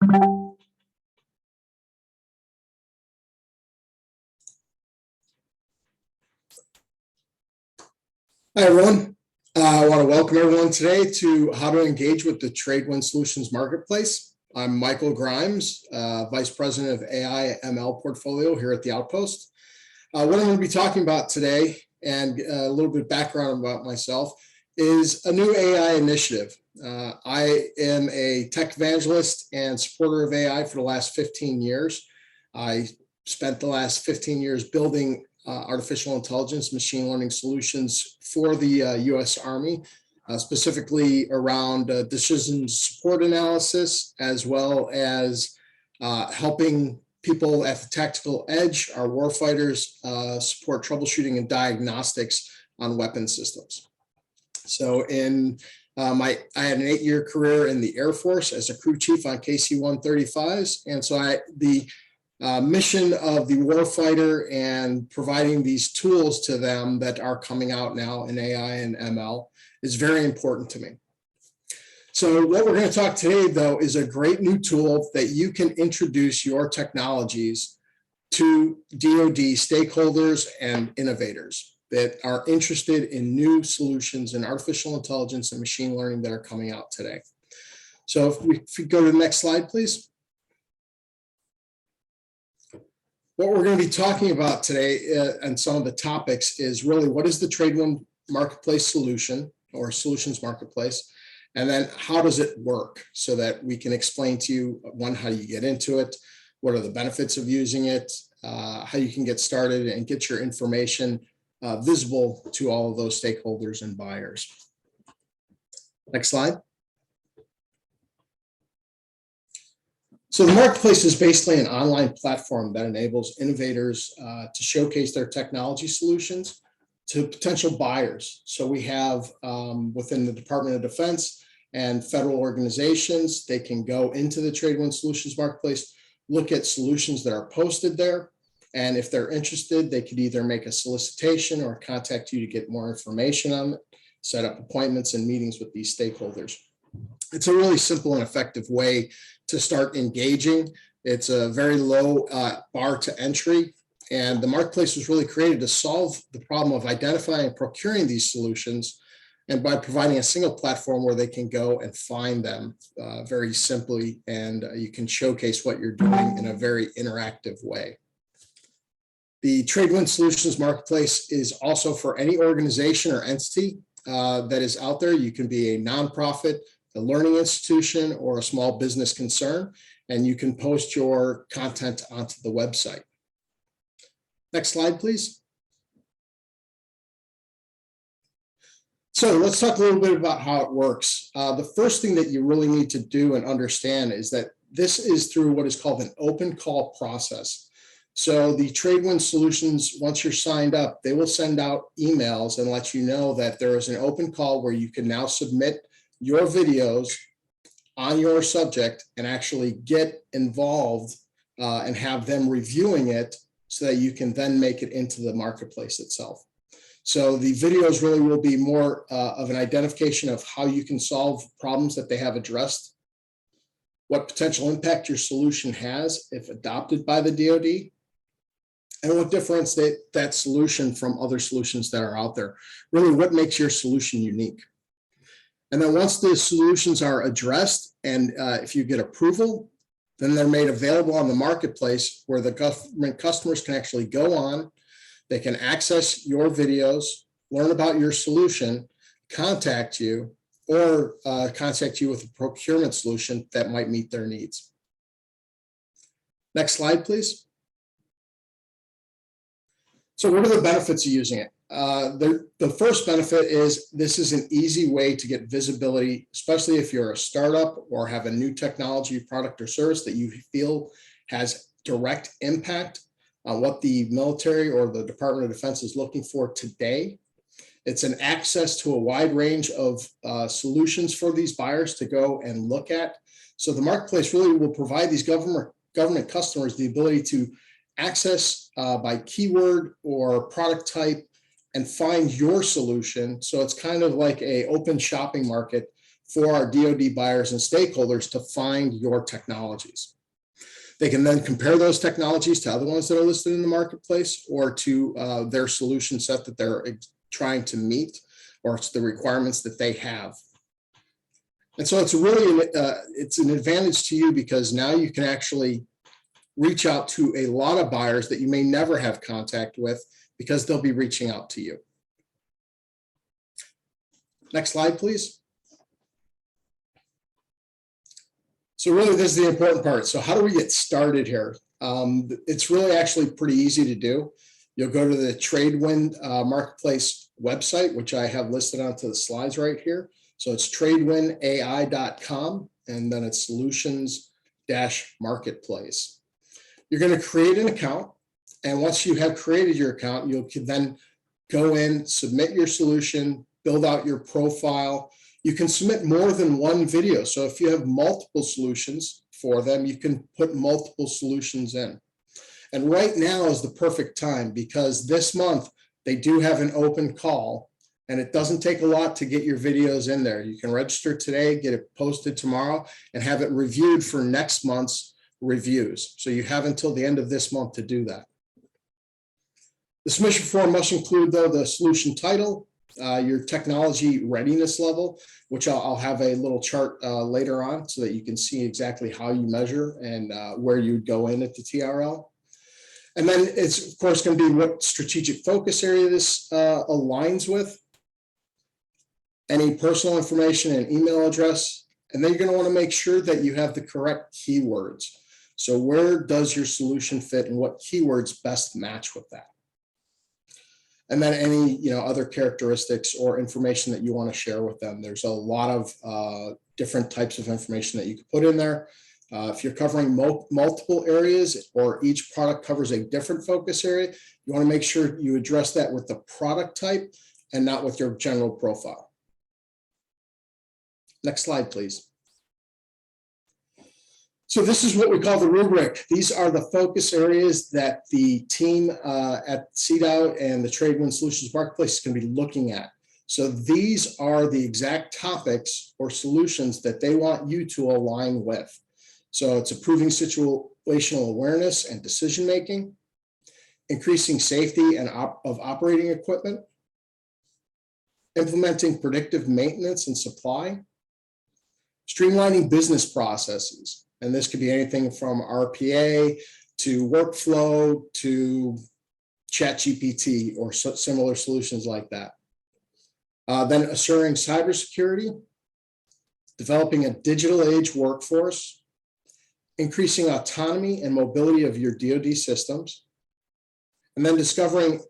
Hi, everyone. I want to welcome everyone today to how to engage with the Tradewinds Solutions Marketplace. I'm Michael Grimes, Vice President of AI ML Portfolio here at the Outpost. What I'm going to be talking about today, and a little bit of background about myself, is a new AI initiative. I am a tech evangelist and supporter of AI for the last 15 years. I spent the last 15 years building artificial intelligence, machine learning solutions for the U.S. Army, specifically around decision support analysis, as well as helping people at the tactical edge, our warfighters, support troubleshooting and diagnostics on weapon systems. So I had an 8-year career in the Air Force as a crew chief on KC-135s, and so the mission of the warfighter and providing these tools to them that are coming out now in AI and ML is very important to me. So what we're going to talk today, though, is a great new tool that you can introduce your technologies to DoD stakeholders and innovators that are interested in new solutions in artificial intelligence and machine learning that are coming out today. So if we go to the next slide, please. What we're going to be talking about today and some of the topics is really what is the Tradewinds Marketplace solution or solutions marketplace, and then how does it work so that we can explain to you, one, how you get into it, what are the benefits of using it, how you can get started and get your information visible to all of those stakeholders and buyers. Next slide. So the marketplace is basically an online platform that enables innovators to showcase their technology solutions to potential buyers. So we have within the Department of Defense and federal organizations, they can go into the Tradewinds Solutions Marketplace, look at solutions that are posted there. And if they're interested, they could either make a solicitation or contact you to get more information on it, set up appointments and meetings with these stakeholders. It's a really simple and effective way to start engaging. It's a very low bar to entry, and the marketplace was really created to solve the problem of identifying and procuring these solutions, and by providing a single platform where they can go and find them very simply, and you can showcase what you're doing in a very interactive way. The Tradewinds Solutions Marketplace is also for any organization or entity that is out there. You can be a nonprofit, a learning institution, or a small business concern, and you can post your content onto the website. Next slide, please. So let's talk a little bit about how it works. The first thing that you really need to do and understand is that this is through what is called an open call process. So the Tradewinds Solutions, once you're signed up, they will send out emails and let you know that there is an open call where you can now submit your videos on your subject and actually get involved and have them reviewing it so that you can then make it into the marketplace itself. So the videos really will be more of an identification of how you can solve problems that they have addressed, what potential impact your solution has if adopted by the DoD, and what differentiates that solution from other solutions that are out there. Really, what makes your solution unique? And then once the solutions are addressed, and if you get approval, then they're made available on the marketplace where the government customers can actually go on, they can access your videos, learn about your solution, contact you, or contact you with a procurement solution that might meet their needs. Next slide, please. So what are the benefits of using it? The first benefit is this is an easy way to get visibility, especially if you're a startup or have a new technology, product, or service that you feel has direct impact on what the military or the Department of Defense is looking for today. It's an access to a wide range of solutions for these buyers to go and look at. So the marketplace really will provide these government customers the ability to access by keyword or product type and find your solution. So it's kind of like an open shopping market for our DoD buyers and stakeholders to find your technologies. They can then compare those technologies to other ones that are listed in the marketplace or to their solution set that they're trying to meet, or it's the requirements that they have. And so it's really it's an advantage to you because now you can actually reach out to a lot of buyers that you may never have contact with because they'll be reaching out to you. Next slide, please. So really, this is the important part. So how do we get started here? It's really actually pretty easy to do. You'll go to the Tradewinds Marketplace website, which I have listed onto the slides right here. So it's tradewindsai.com, and then it's solutions-marketplace. You're going to create an account. And once you have created your account, you can then go in, submit your solution, build out your profile. You can submit more than one video. So if you have multiple solutions for them, you can put multiple solutions in. And right now is the perfect time because this month they do have an open call and it doesn't take a lot to get your videos in there. You can register today, get it posted tomorrow, and have it reviewed for next month's reviews. So you have until the end of this month to do that. The submission form must include, though, the solution title, your technology readiness level, which I'll have a little chart later on so that you can see exactly how you measure and where you go in at the TRL. And then it's, of course, going to be what strategic focus area this aligns with, any personal information and email address. And then you're going to want to make sure that you have the correct keywords. So where does your solution fit and what keywords best match with that? And then any other characteristics or information that you want to share with them. There's a lot of different types of information that you can put in there. If you're covering multiple areas or each product covers a different focus area, you want to make sure you address that with the product type and not with your general profile. Next slide, please. So this is what we call the rubric. These are the focus areas that the team at CDOW and the Tradewinds Solutions Marketplace is going to be looking at. So these are the exact topics or solutions that they want you to align with. So it's improving situational awareness and decision-making, increasing safety and of operating equipment, implementing predictive maintenance and supply, streamlining business processes. And this could be anything from RPA to workflow to ChatGPT or similar solutions like that. Then assuring cybersecurity, developing a digital age workforce, increasing autonomy and mobility of your DoD systems, and then discovering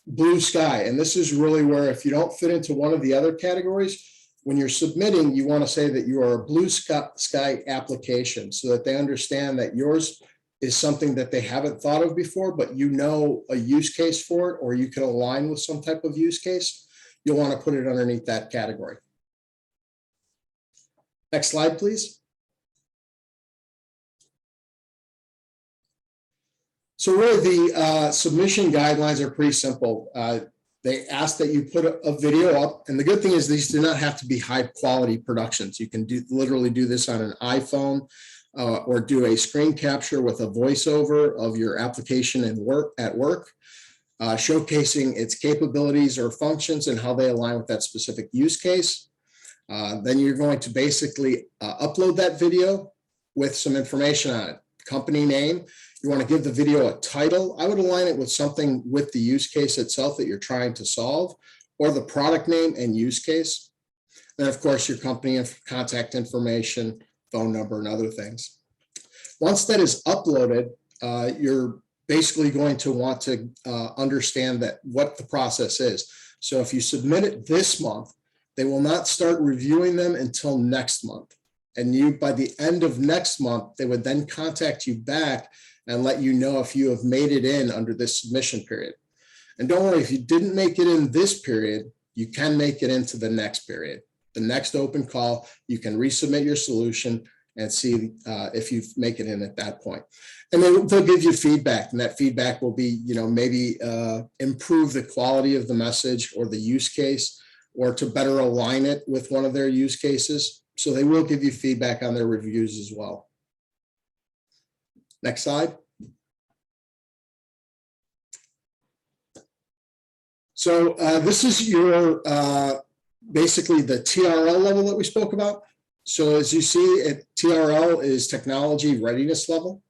blue sky. And this is really where if you don't fit into one of the other categories, when you're submitting, you want to say that you are a blue sky application so that they understand that yours is something that they haven't thought of before, but you know a use case for it, or you can align with some type of use case. You'll want to put it underneath that category. Next slide, please. So really the submission guidelines are pretty simple. They ask that you put a video up, and the good thing is these do not have to be high quality productions. You can literally do this on an iPhone or do a screen capture with a voiceover of your application and at work, showcasing its capabilities or functions and how they align with that specific use case. Then you're going to basically upload that video with some information on it, company name. You want to give the video a title. I would align it with something with the use case itself that you're trying to solve, or the product name and use case. Then, of course, your company and contact information, phone number, and other things. Once that is uploaded, you're basically going to want to understand that what the process is. So if you submit it this month, they will not start reviewing them until next month. And you, by the end of next month, they would then contact you back and let you know if you have made it in under this submission period. And don't worry, if you didn't make it in this period, you can make it into the next period. The next open call, you can resubmit your solution and see if you make it in at that point. And then they'll give you feedback, and that feedback will be, maybe improve the quality of the message or the use case, or to better align it with one of their use cases. So they will give you feedback on their reviews as well. Next slide. So this is your basically the TRL level that we spoke about. So as you see, TRL is technology readiness level,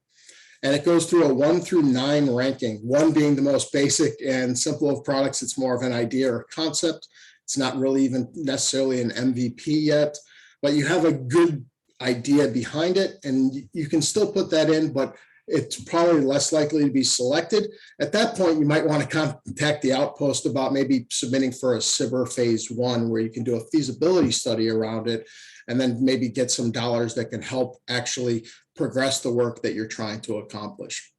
and it goes through a 1 through 9 ranking, 1 being the most basic and simple of products. It's more of an idea or concept. It's not really even necessarily an MVP yet, but you have a good idea behind it, and you can still put that in, but it's probably less likely to be selected. At that point, you might want to contact the Outpost about maybe submitting for a SBIR phase 1, where you can do a feasibility study around it, and then maybe get some dollars that can help actually progress the work that you're trying to accomplish.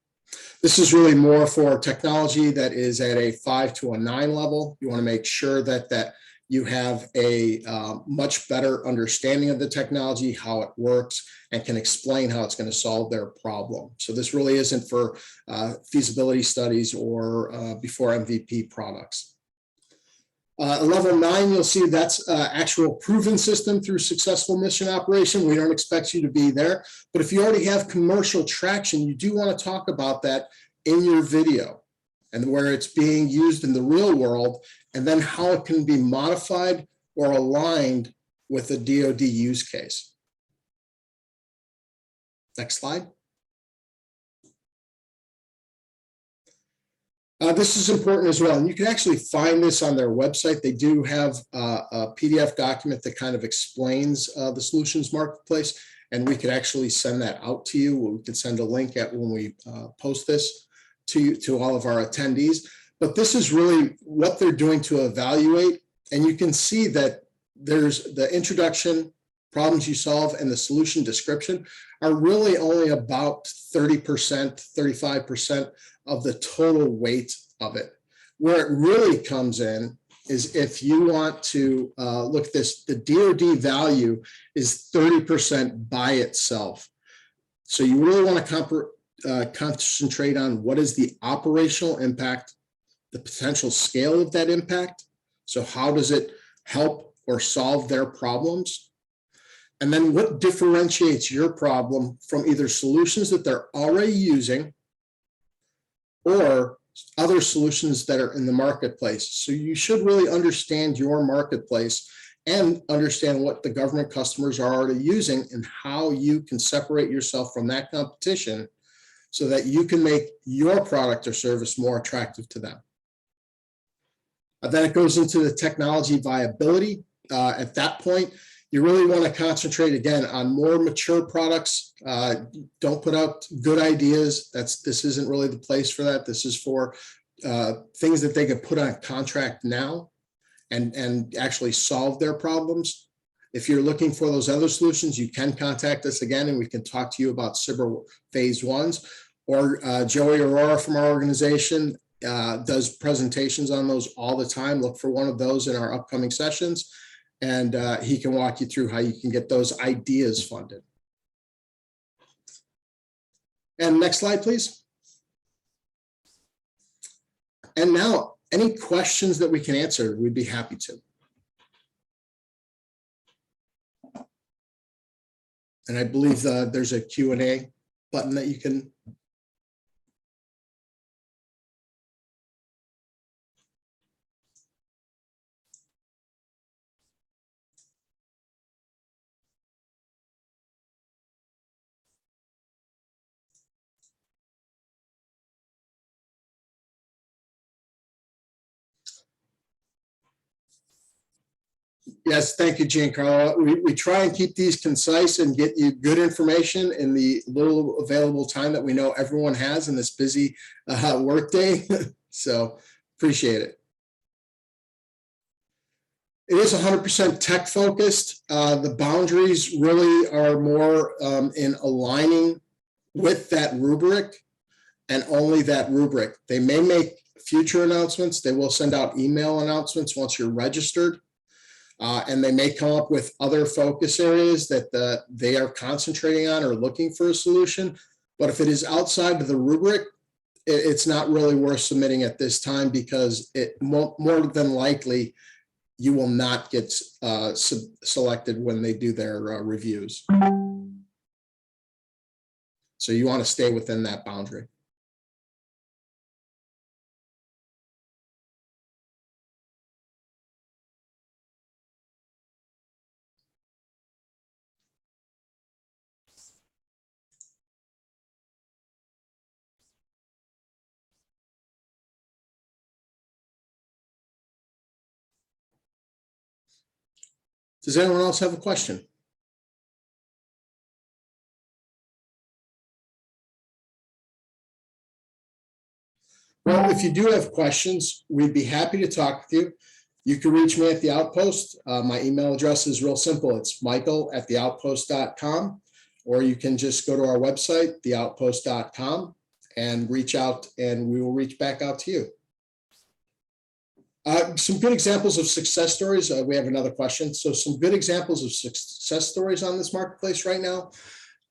This is really more for technology that is at a 5 to a 9 level. You want to make sure that you have a much better understanding of the technology, how it works, and can explain how it's going to solve their problem. So this really isn't for feasibility studies or before MVP products. Level 9, you'll see that's actual proven system through successful mission operation. We don't expect you to be there, but if you already have commercial traction, you do want to talk about that in your video and where it's being used in the real world, and then how it can be modified or aligned with a DoD use case. Next slide. This is important as well, and you can actually find this on their website. They do have a PDF document that kind of explains the solutions marketplace, and we could actually send that out to you. We can send a link when we post this to all of our attendees. But this is really what they're doing to evaluate, and you can see that there's the introduction, problems you solve, and the solution description are really only about 30%, 35% of the total weight of it. Where it really comes in is if you want to look at this, the DoD value is 30% by itself. So you really want to concentrate on what is the operational impact, the potential scale of that impact. So how does it help or solve their problems? And then what differentiates your problem from either solutions that they're already using or other solutions that are in the marketplace. So you should really understand your marketplace and understand what the government customers are already using and how you can separate yourself from that competition so that you can make your product or service more attractive to them. Then it goes into the technology viability. At that point, you really want to concentrate again on more mature products. Don't put out good ideas. This isn't really the place for that. This is for things that they can put on contract now and actually solve their problems. If you're looking for those other solutions, you can contact us again, and we can talk to you about SBIR phase 1s. Or Joey Aurora from our organization does presentations on those all the time. Look for one of those in our upcoming sessions, and he can walk you through how you can get those ideas funded. And next slide, please. And now, any questions that we can answer, we'd be happy to. And I believe there's a Q&A button that you can. Yes, thank you, Giancarlo. We try and keep these concise and get you good information in the little available time that we know everyone has in this busy workday. So appreciate it. It is 100% tech focused. The boundaries really are more in aligning with that rubric and only that rubric. They may make future announcements. They will send out email announcements once you're registered. And they may come up with other focus areas that they are concentrating on or looking for a solution. But if it is outside of the rubric, it's not really worth submitting at this time, because it more than likely you will not get selected when they do their reviews. So you want to stay within that boundary. Does anyone else have a question? Well, if you do have questions, we'd be happy to talk with you. You can reach me at the Outpost. My email address is real simple. It's michael@theoutpost.com, or you can just go to our website, theoutpost.com, and reach out, and we will reach back out to you. Some good examples of success stories. We have another question. So some good examples of success stories on this marketplace right now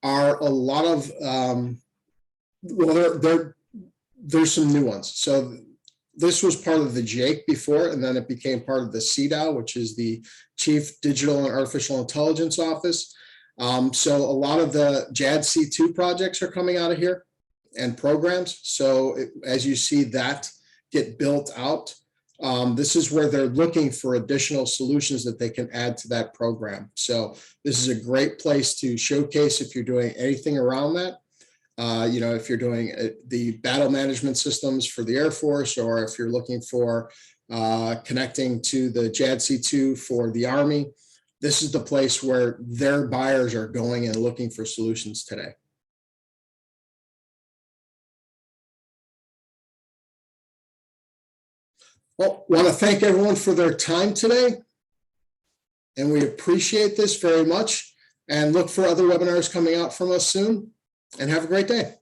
are a lot of, there's some new ones. So this was part of the JAKE before, and then it became part of the CDAO, which is the Chief Digital and Artificial Intelligence Office. So a lot of the JADC2 projects are coming out of here and programs. So as you see that get built out, this is where they're looking for additional solutions that they can add to that program. So this is a great place to showcase if you're doing anything around that. If you're doing the battle management systems for the Air Force, or if you're looking for connecting to the JADC2 for the Army, this is the place where their buyers are going and looking for solutions today. Well, I want to thank everyone for their time today, and we appreciate this very much, and look for other webinars coming out from us soon, and have a great day.